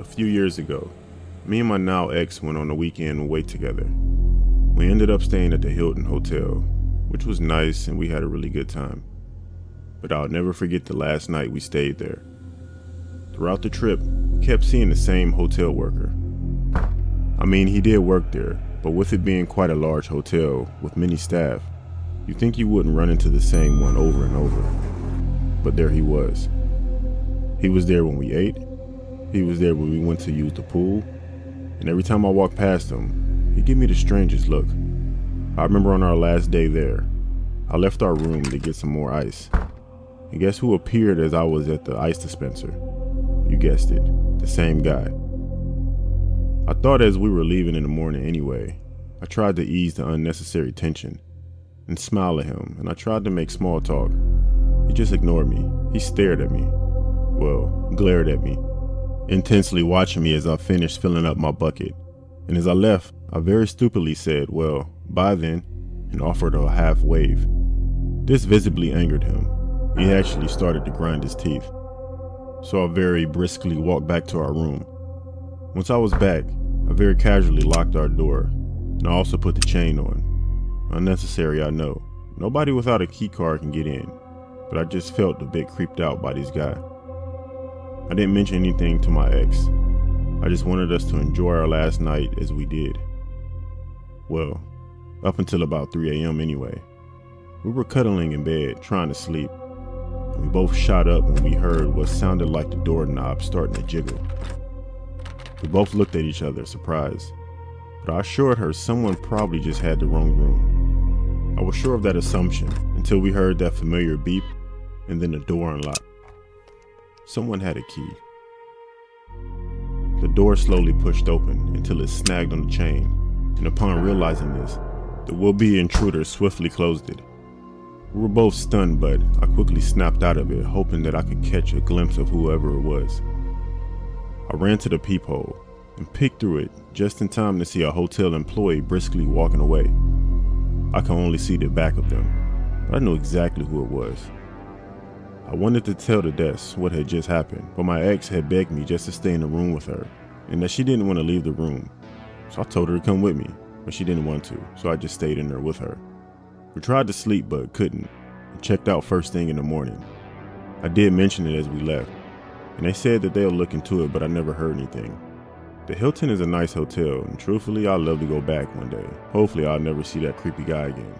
few years ago, me and my now ex went on a weekend away together. We ended up staying at the Hilton Hotel, which was nice and we had a really good time. But I'll never forget the last night we stayed there. Throughout the trip, we kept seeing the same hotel worker. I mean, he did work there, but with it being quite a large hotel with many staff, you'd think you wouldn't run into the same one over and over. But there he was. He was there when we ate, he was there when we went to use the pool, and every time I walked past him, he'd give me the strangest look. I remember on our last day there, I left our room to get some more ice. And guess who appeared as I was at the ice dispenser? You guessed it, the same guy. I thought as we were leaving in the morning anyway, I tried to ease the unnecessary tension and smile at him, and I tried to make small talk. He just ignored me. He stared at me. Well, glared at me, intensely watching me as I finished filling up my bucket. And as I left, I very stupidly said, "Well, bye then," and offered a half wave. This visibly angered him. He actually started to grind his teeth. So I very briskly walked back to our room. Once I was back, I very casually locked our door, and I also put the chain on. Unnecessary, I know. Nobody without a key card can get in, but I just felt a bit creeped out by this guy. I didn't mention anything to my ex. I just wanted us to enjoy our last night as we did. Well, up until about 3 a.m. anyway. We were cuddling in bed, trying to sleep, and we both shot up when we heard what sounded like the doorknob starting to jiggle. We both looked at each other, surprised, but I assured her someone probably just had the wrong room. I was sure of that assumption until we heard that familiar beep, and then the door unlocked. Someone had a key. The door slowly pushed open until it snagged on the chain, and upon realizing this, the would-be intruder swiftly closed it. We were both stunned, but I quickly snapped out of it, hoping that I could catch a glimpse of whoever it was. I ran to the peephole and peeked through it just in time to see a hotel employee briskly walking away. I could only see the back of them, but I knew exactly who it was. I wanted to tell the desk what had just happened, but my ex had begged me just to stay in the room with her, and that she didn't want to leave the room. So I told her to come with me, but she didn't want to, so I just stayed in there with her. We tried to sleep but couldn't, and checked out first thing in the morning. I did mention it as we left, and they said that they'll look into it, but I never heard anything. The Hilton is a nice hotel, and truthfully I'd love to go back one day. Hopefully I'll never see that creepy guy again.